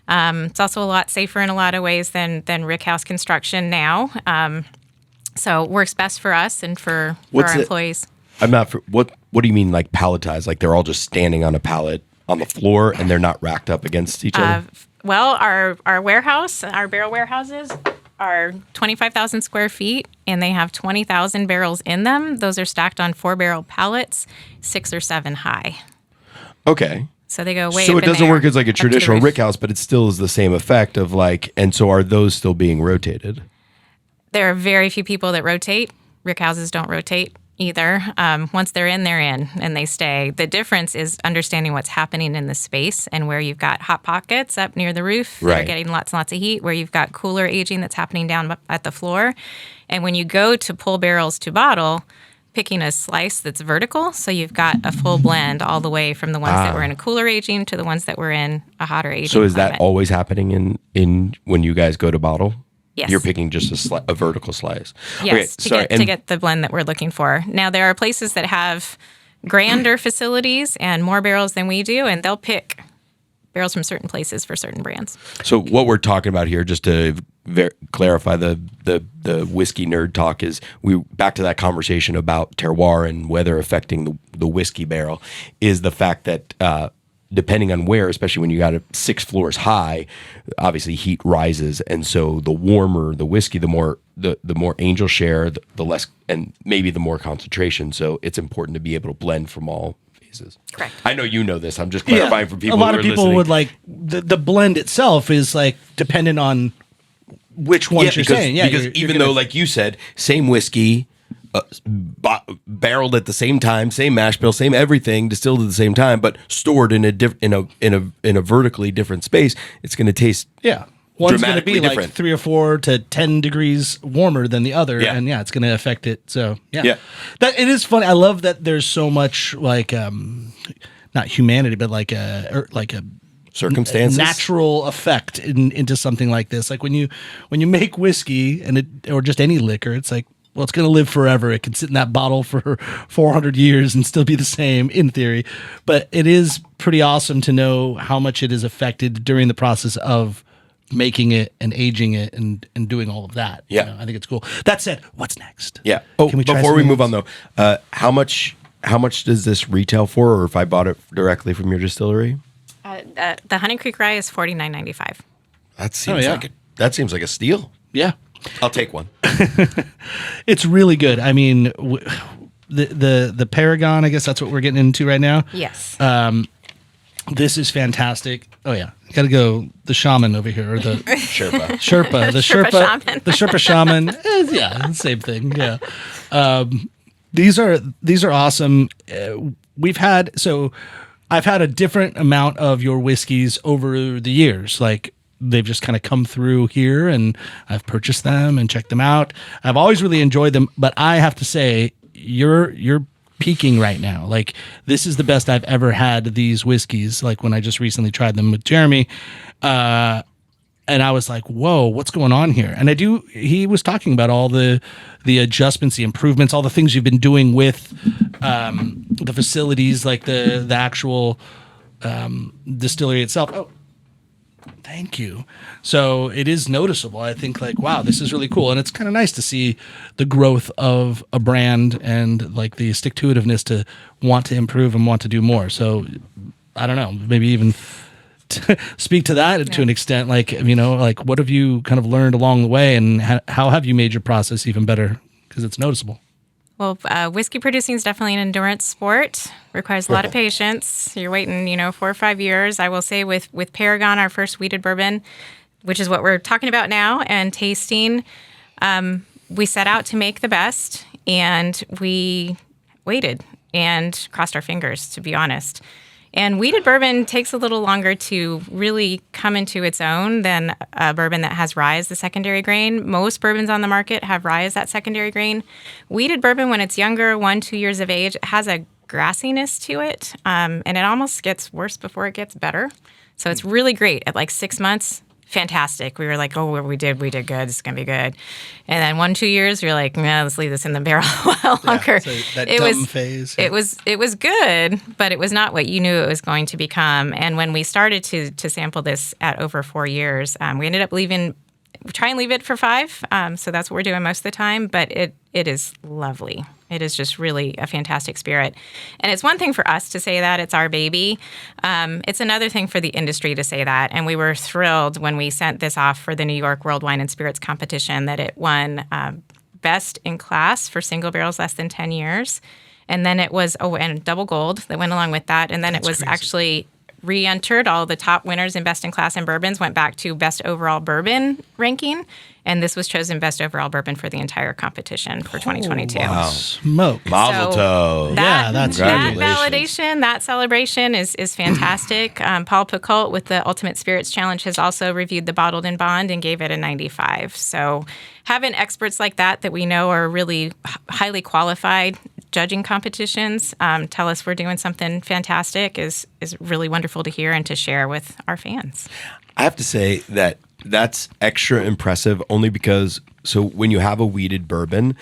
It's also a lot safer in a lot of ways than rick house construction now. So it works best for us and for our employees. What do you mean, like palletized? Like they're all just standing on a pallet on the floor and they're not racked up against each other? Well, our warehouse, our barrel warehouses are 25,000 square feet, and they have 20,000 barrels in them. Those are stacked on 4-barrel pallets, 6 or 7 high. Okay. So they go way So up it in doesn't there, work as like a up to the traditional roof. rick house, but it still is the same effect of like, and so are those still being rotated? There are very few people that rotate. Rick houses don't rotate either. Once they're in, and they stay. The difference is understanding what's happening in the space and where you've got hot pockets up near the roof that are getting lots and lots of heat, where you've got cooler aging that's happening down at the floor. And when you go to pull barrels to bottle, picking a slice that's vertical, so you've got a full blend all the way from the ones that were in a cooler aging to the ones that were in a hotter aging. So is climate. that always happening in when you guys go to bottle? Yes. You're picking just a vertical slice. Yes, Okay, to get the blend that we're looking for. Now, there are places that have grander facilities and more barrels than we do, and they'll pick barrels from certain places for certain brands. So what we're talking about here, just to clarify the whiskey nerd talk, is we back to that conversation about terroir and weather affecting the whiskey barrel, is the fact that depending on where, especially when you got it 6 floors high, obviously heat rises, and so the warmer the whiskey, the more angel share, the less, and maybe the more concentration. So it's important to be able to blend from all phases. Correct. I know you know this. I'm just clarifying for people. A lot who of are people listening. would like the blend itself is like dependent on which ones you're saying. Yeah, because even though, like you said, same whiskey. Barreled at the same time, same mash bill, same everything, distilled at the same time, but stored in a vertically different space, it's going to taste one's going to be different. like 3 or 4 to 10 degrees warmer than the other, and it's going to affect it. So that it is funny. I love that there's so much like not humanity, but like a circumstances, natural effect into something like this. Like when you make whiskey or just any liquor, it's like, well, it's going to live forever. It can sit in that bottle for 400 years and still be the same in theory. But it is pretty awesome to know how much it is affected during the process of making it and aging it and doing all of that. Yeah. You know, I think it's cool. That said, what's next? Yeah. Oh, Can we try before we something move else? on though, how much does this retail for, or if I bought it directly from your distillery? The Honey Creek Rye is $49.95. That seems yeah. like a steal. Yeah. I'll take one. It's really good. I mean, the Paragon, I guess that's what we're getting into right now. Yes. This is fantastic. Oh yeah, got to go the shaman over here, or the Sherpa. the Sherpa Sherpa, shaman. the Sherpa shaman. Yeah, same thing. Yeah, these are awesome. I've had a different amount of your whiskeys over the years. Like they've just kind of come through here, and I've purchased them and checked them out. I've always really enjoyed them, but I have to say, you're peaking right now. Like this is the best I've ever had these whiskeys. Like when I just recently tried them with Jeremy, and I was like, whoa, what's going on here? And he was talking about all the adjustments, the improvements, all the things you've been doing with the facilities, like the actual distillery itself. Oh, thank you. So it is noticeable. I think like, wow, this is really cool. And it's kind of nice to see the growth of a brand and like the stick-to-itiveness to want to improve and want to do more. So I don't know, maybe even speak to that to an extent. Like, you know, like what have you kind of learned along the way, and how have you made your process even better? Because it's noticeable. Well, whiskey producing is definitely an endurance sport. Requires a lot of patience. You're waiting, 4 or 5 years. I will say with Paragon, our first wheated bourbon, which is what we're talking about now, and tasting, we set out to make the best, and we waited and crossed our fingers, to be honest. And wheated bourbon takes a little longer to really come into its own than a bourbon that has rye as the secondary grain. Most bourbons on the market have rye as that secondary grain. Wheated bourbon, when it's younger, 1-2 years of age, has a grassiness to it, and it almost gets worse before it gets better. So it's really great at like 6 months. Fantastic. We were like, oh, we did good. This is going to be good. And then 1-2 years, we were like, no, let's leave this in the barrel a while longer. So that dumb phase. It was good, but it was not what you knew it was going to become. And when we started to sample this at over 4 years, we ended up try and leave it for 5. So that's what we're doing most of the time. But it is lovely. It is just really a fantastic spirit. And it's one thing for us to say that, it's our baby. It's another thing for the industry to say that. And we were thrilled when we sent this off for the New York World Wine and Spirits Competition that it won best in class for single barrels less than 10 years. And then it was, and double gold that went along with that. And then it was actually re-entered. All the top winners in best in class in bourbons went back to best overall bourbon ranking, and this was chosen best overall bourbon for the entire competition for 2022. Wow. Smoke. Mazel tov. That's that validation, that celebration is fantastic. Paul Picoult with the Ultimate Spirits Challenge has also reviewed the Bottled in Bond and gave it a 95. So having experts like that we know are really highly qualified judging competitions tell us we're doing something fantastic is really wonderful to hear and to share with our fans. I have to say that's extra impressive only because when you have a wheated bourbon,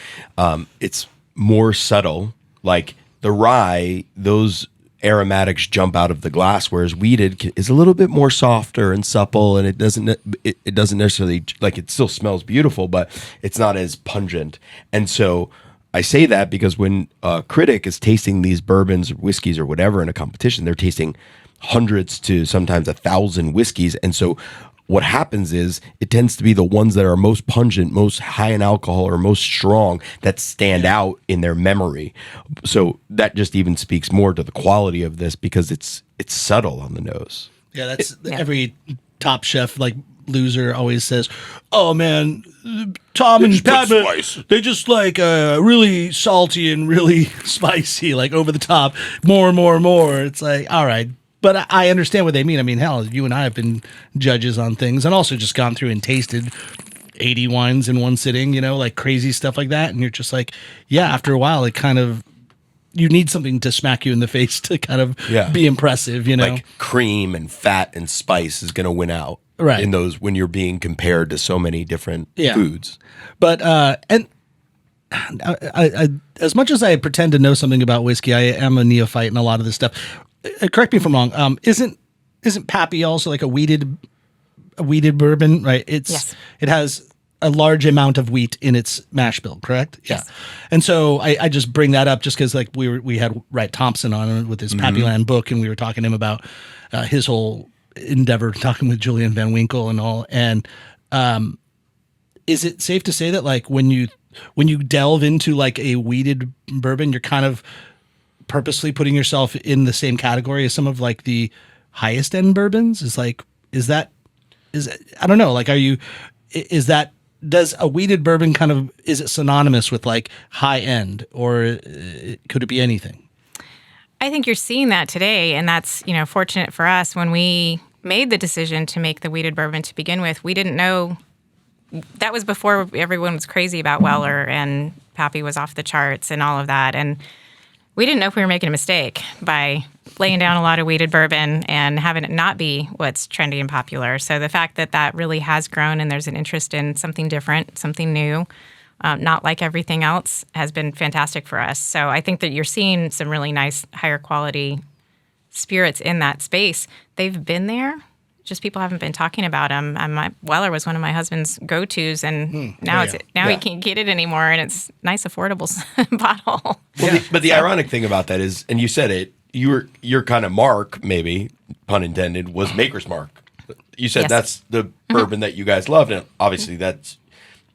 it's more subtle. Like the rye, those aromatics jump out of the glass, whereas wheated is a little bit more softer and supple, and it doesn't necessarily, like, it still smells beautiful, but it's not as pungent. And so I say that because when a critic is tasting these bourbons or whiskeys or whatever in a competition, they're tasting hundreds to sometimes 1,000 whiskeys. And so what happens is it tends to be the ones that are most pungent, most high in alcohol, or most strong that stand out in their memory. So that just even speaks more to the quality of this because it's subtle on the nose. Yeah, that's every Top Chef loser always says, "Oh man, Tom and Padma, they just really salty and really spicy, like over the top, more and more and more." It's like, all right. But I understand what they mean. I mean, hell, you and I have been judges on things and also just gone through and tasted 80 wines in one sitting, like crazy stuff like that. And you're just like, yeah, after a while, it kind of, you need something to smack you in the face to kind of be impressive, Like cream and fat and spice is going to win out. Right. In those, when you're being compared to so many different foods. But, and as much as I pretend to know something about whiskey, I am a neophyte in a lot of this stuff. Correct me if I'm wrong. Isn't Pappy also like a wheated bourbon, right? Yes. It has a large amount of wheat in its mash bill, correct? Yes. Yeah. And so I just bring that up just because like we had Wright Thompson on with his Pappy Land book, and we were talking to him about his whole endeavor, talking with Julian Van Winkle and all. And is it safe to say that like when you delve into like a wheated bourbon, you're kind of purposely putting yourself in the same category as some of like the highest end bourbons? I don't know, like does a wheated bourbon is it synonymous with like high end, or could it be anything? I think you're seeing that today, and that's, fortunate for us. When we made the decision to make the wheated bourbon to begin with, we didn't know. That was before everyone was crazy about Weller and Pappy was off the charts and all of that. And we didn't know if we were making a mistake by laying down a lot of wheated bourbon and having it not be what's trendy and popular. So the fact that really has grown and there's an interest in something different, something new, not like everything else, has been fantastic for us. So I think that you're seeing some really nice, higher quality spirits in that space. They've been there. Just people haven't been talking about them. Weller was one of my husband's go-tos, and now he can't get it anymore, and it's nice, affordable bottle. Well, but the ironic thing about that is, and you said it, your kind of mark, maybe pun intended, was Maker's Mark. You said that's the bourbon that you guys loved, and obviously that's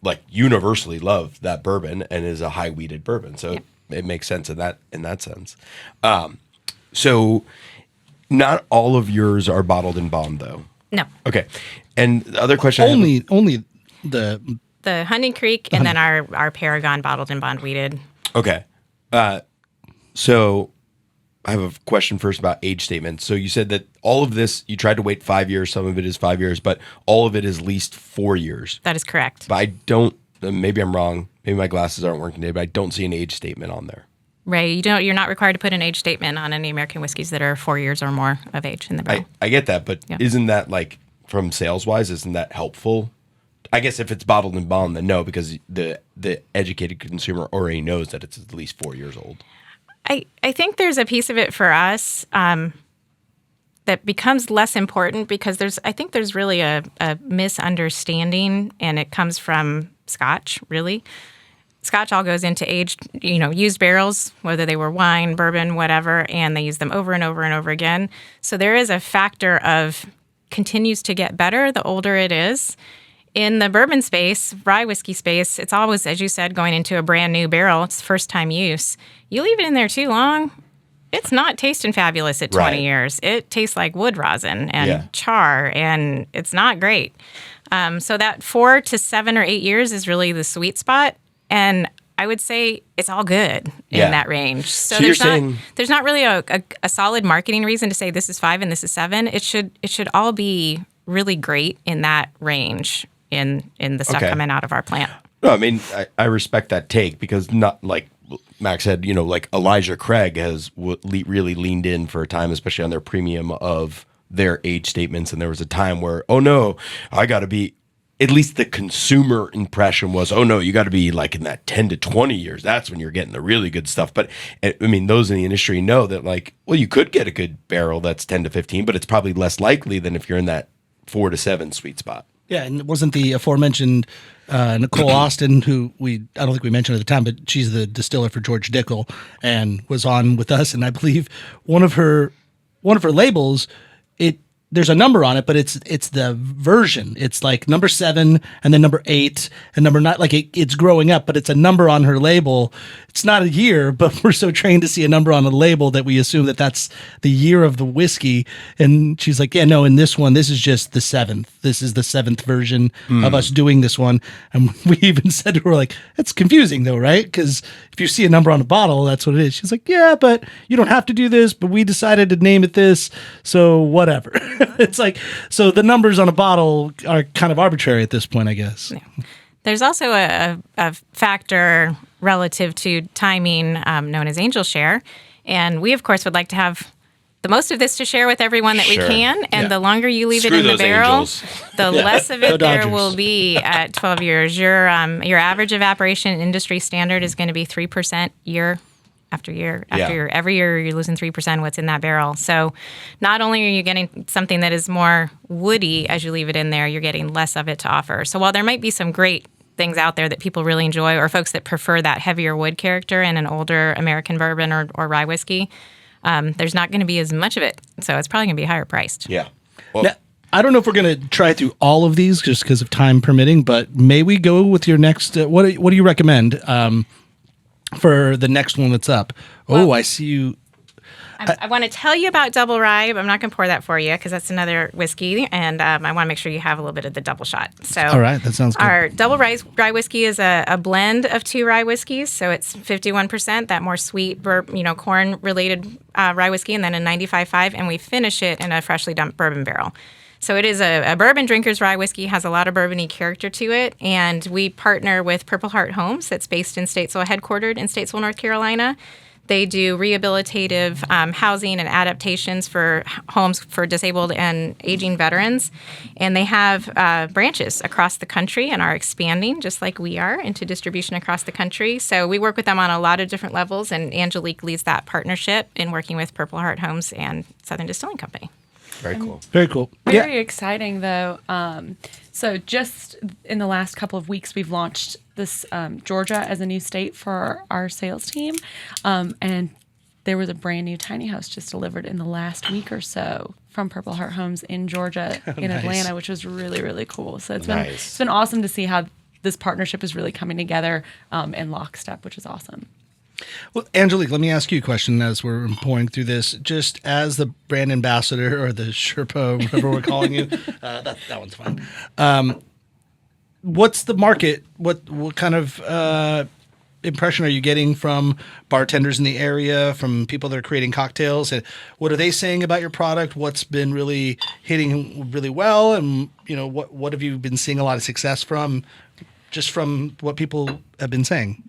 like universally loved, that bourbon, and is a high wheated bourbon. So it makes sense in that sense. So. Not all of yours are bottled in bond, though. No. Okay. And the other question, only the Hunting Creek and then our Paragon bottled and bond wheated. Okay. So I have a question first about age statements. So you said that all of this, you tried to wait 5 years. Some of it is 5 years, but all of it is at least 4 years. That is correct. But I don't. Maybe I'm wrong. Maybe my glasses aren't working today, but I don't see an age statement on there. Right. You're not required to put an age statement on any American whiskeys that are 4 years or more of age in the barrel. I get that, but isn't that like, from sales wise, isn't that helpful? I guess if it's bottled in bond, then no, because the educated consumer already knows that it's at least 4 years old. I think there's a piece of it for us that becomes less important because there's really a misunderstanding, and it comes from Scotch, really. Scotch all goes into aged, used barrels, whether they were wine, bourbon, whatever, and they use them over and over and over again. So there is a factor of continues to get better the older it is. In the bourbon space, rye whiskey space, it's always, as you said, going into a brand new barrel. It's first time use. You leave it in there too long, it's not tasting fabulous at 20 years. It tastes like wood rosin and char, and it's not great. So that 4 to 7 or 8 years is really the sweet spot. And I would say it's all good in that range. So there's not really a solid marketing reason to say this is 5 and this is 7. It should all be really great in that range in the stuff coming out of our plant. No, I mean, I respect that take, because not like Max said, like Elijah Craig has really leaned in for a time, especially on their premium of their age statements. And there was a time where, oh no, I got to be. At least the consumer impression was, oh no, you got to be like in that 10 to 20 years. That's when you're getting the really good stuff. But I mean, those in the industry know that, like, well, you could get a good barrel that's 10 to 15, but it's probably less likely than if you're in that 4 to 7 sweet spot. Yeah, and it wasn't the aforementioned Nicole Austin, who I don't think we mentioned at the time, but she's the distiller for George Dickel and was on with us. And I believe one of her labels, there's a number on it, but it's the version. It's like number 7 and then number 8 and number 9. Like it's growing up, but it's a number on her label. It's not a year, but we're so trained to see a number on a label that we assume that that's the year of the whiskey. And she's like, yeah, no, in this one, this is just the 7th. This is the 7th version of us doing this one. And we even said to her, like, it's confusing though, right? Because if you see a number on a bottle, that's what it is. She's like, yeah, but you don't have to do this, but we decided to name it this, so whatever. It's like, so the numbers on a bottle are kind of arbitrary at this point, I guess. Yeah. There's also a factor relative to timing known as angel share. And we, of course, would like to have the most of this to share with everyone that Sure. we can, and Yeah. the longer you leave Screw it in the those barrel, Angels. the less of Go it there Dodgers. will be at 12 years. Your average evaporation industry standard is going to be 3% year after year after year. Every year you're losing 3% what's in that barrel. So not only are you getting something that is more woody as you leave it in there, you're getting less of it to offer. So while there might be some great things out there that people really enjoy, or folks that prefer that heavier wood character in an older American bourbon or rye whiskey, there's not going to be as much of it. So it's probably going to be higher priced. Yeah. Well, Now, I don't know if we're going to try through all of these just because of time permitting, but may we go with your next? What do you recommend for the next one that's up? Well, I see you. I want to tell you about double rye, but I'm not going to pour that for you because that's another whiskey, and I want to make sure you have a little bit of the double shot. So, All right, that sounds good. Our double rye whiskey is a blend of 2 rye whiskeys, so it's 51%, that more sweet, corn-related rye whiskey, and then a 95.5, and we finish it in a freshly dumped bourbon barrel. So it is a bourbon drinker's rye whiskey, has a lot of bourbony character to it, and we partner with Purple Heart Homes that's based in Statesville, headquartered in Statesville, North Carolina. They do rehabilitative housing and adaptations for homes for disabled and aging veterans. And they have branches across the country and are expanding, just like we are, into distribution across the country. So we work with them on a lot of different levels, and Angelique leads that partnership in working with Purple Heart Homes and Southern Distilling Company. very cool. Very cool. Very exciting, though. So just in the last couple of weeks, we've launched this Georgia as a new state for our sales team. And there was a brand new tiny house just delivered in the last week or so from Purple Heart Homes in Georgia, in Nice. Atlanta, which was really, really cool. So it's Nice. been awesome to see how this partnership is really coming together in lockstep, which is awesome. Well, Angelique, let me ask you a question as we're pouring through this. Just as the brand ambassador or the Sherpa, whatever we're calling you, that one's fine. What's the market? What kind of impression are you getting from bartenders in the area, from people that are creating cocktails? And what are they saying about your product? What's been really hitting really well? And what have you been seeing a lot of success from, just from what people have been saying?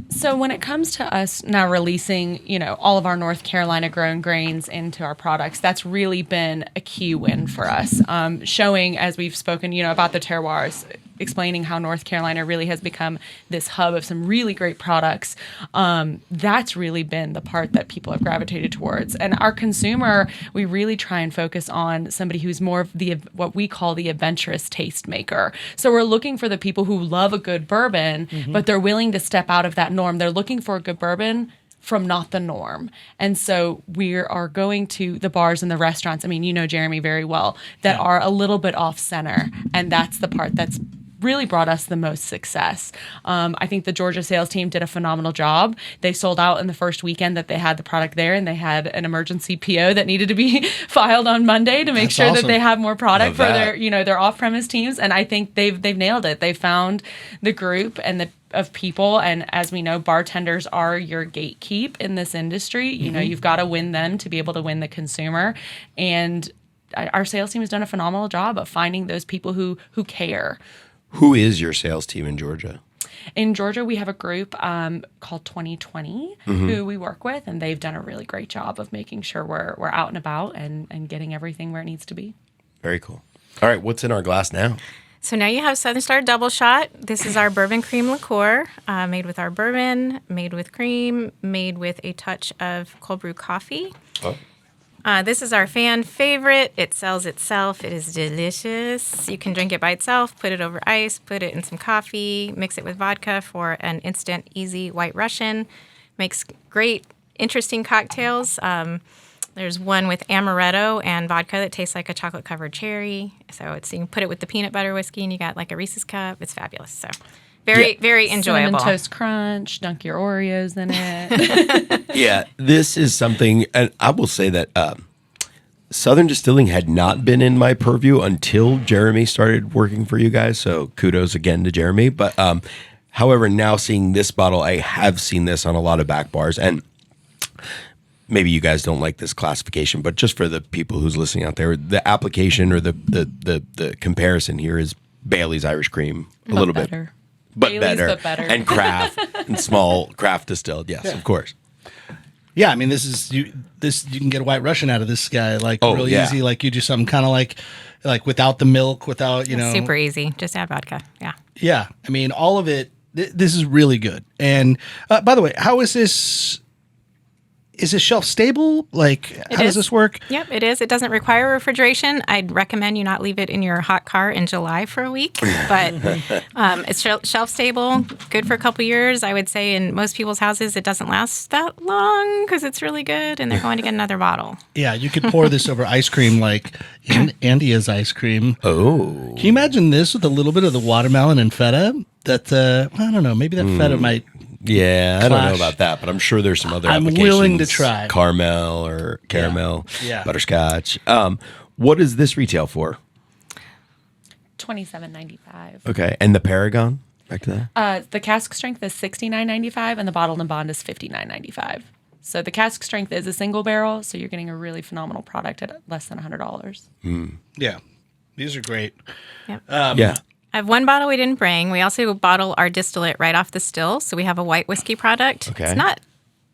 So when it comes to us now releasing, all of our North Carolina grown grains into our products, that's really been a key win for us. Showing, as we've spoken, about the terroirs, explaining how North Carolina really has become this hub of some really great products. That's really been the part that people have gravitated towards. And our consumer, we really try and focus on somebody who's more of what we call the adventurous taste maker. So we're looking for the people who love a good bourbon, but they're willing to step out of that norm. They're looking for a good bourbon from not the norm. And so we are going to the bars and the restaurants, Jeremy very well, that are a little bit off center. And that's the part that's really brought us the most success. I think the Georgia sales team did a phenomenal job. They sold out in the first weekend that they had the product there, and they had an emergency PO that needed to be filed on Monday to make sure awesome. that they have more product Love for that. their off-premise teams. And I think they've nailed it. They found the group and of people, and as we know, bartenders are your gatekeep in this industry. You've got to win them to be able to win the consumer. And our sales team has done a phenomenal job of finding those people who care. Who is your sales team in Georgia? In Georgia, we have a group called 2020 who we work with, and they've done a really great job of making sure we're out and about and getting everything where it needs to be. Very cool. All right, what's in our glass now? So now you have Southern Star Double Shot. This is our bourbon cream liqueur, made with our bourbon, made with cream, made with a touch of cold brew coffee. Oh. This is our fan favorite. It sells itself. It is delicious. You can drink it by itself, put it over ice, put it in some coffee, mix it with vodka for an instant, easy white Russian. Makes great, interesting cocktails. There's one with amaretto and vodka that tastes like a chocolate-covered cherry. So you can put it with the peanut butter whiskey, and you got like a Reese's cup. It's fabulous. So very enjoyable. Cinnamon Toast Crunch, dunk your Oreos in it. Yeah, this is something, and I will say that Southern Distilling had not been in my purview until Jeremy started working for you guys. So kudos again to Jeremy. But however, now seeing this bottle, I have seen this on a lot of back bars, and maybe you guys don't like this classification, but just for the people who's listening out there, the application or the comparison here is Bailey's Irish Cream a little better. bit. But Bailey's, better. but better. And craft and small craft distilled. Yes, of course. Yeah, I mean, this you can get a White Russian out of this guy really easy. Like you do something kind of like without the milk, without super easy. Just add vodka. Yeah. Yeah, I mean, all of it. This is really good. And by the way, how is this? Is this shelf stable? Like, how does this work? Yep, it is. It doesn't require refrigeration. I'd recommend you not leave it in your hot car in July for a week, but it's shelf stable, good for a couple years. I would say in most people's houses, it doesn't last that long because it's really good, and they're going to get another bottle. Yeah, you could pour this over ice cream like Andia's ice cream. Oh. Can you imagine this with a little bit of the watermelon and feta? That, I don't know, maybe that feta might... Yeah, I don't know about that, but I'm sure there's some other applications. I'm willing to try. Caramel or caramel, Yeah. butterscotch. What is this retail for? $27.95. Okay, and the Paragon? Back to that? The cask strength is $69.95 and the bottled and bond is $59.95. So the cask strength is a single barrel, so you're getting a really phenomenal product at less than $100. Yeah, these are great. Yep. Yeah. I have one bottle we didn't bring. We also bottle our distillate right off the still. So we have a white whiskey product. Okay. It's not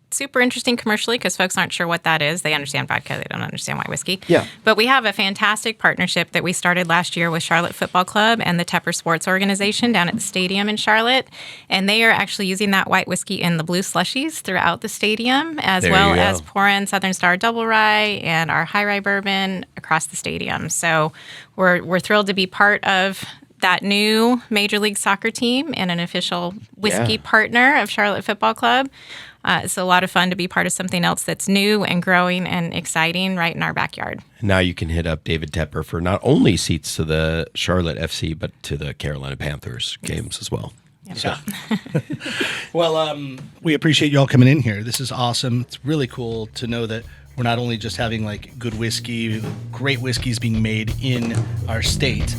super interesting commercially because folks aren't sure what that is. They understand vodka. They don't understand white whiskey. Yeah. But we have a fantastic partnership that we started last year with Charlotte Football Club and the Tepper Sports Organization down at the stadium in Charlotte. And they are actually using that white whiskey in the blue slushies throughout the stadium, as There well you go. as pouring Southern Star Double Rye and our High Rye Bourbon across the stadium. So we're thrilled to be part of that new Major League Soccer team and an official whiskey partner of Charlotte Football Club. It's a lot of fun to be part of something else that's new and growing and exciting right in our backyard. Now you can hit up David Tepper for not only seats to the Charlotte FC, but to the Carolina Panthers games as well. Yep. So. Well, we appreciate you all coming in here. This is awesome. It's really cool to know that we're not only just having like good whiskey, great whiskeys being made in our state.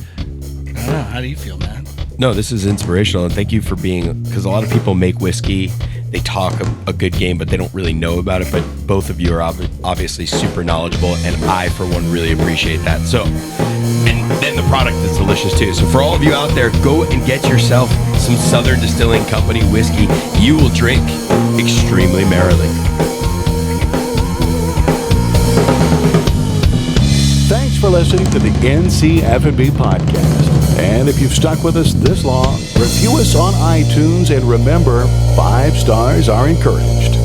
I don't know. How do you feel, man? No, this is inspirational, and thank you for being, because a lot of people make whiskey, they talk a good game, but they don't really know about it, but both of you are obviously super knowledgeable, and I, for one, really appreciate that. So, and then the product is delicious too. So for all of you out there, go and get yourself some Southern Distilling Company whiskey. You will drink extremely merrily. Thanks for listening to the NCF&B podcast. And if you've stuck with us this long, review us on iTunes and remember, 5 stars are encouraged.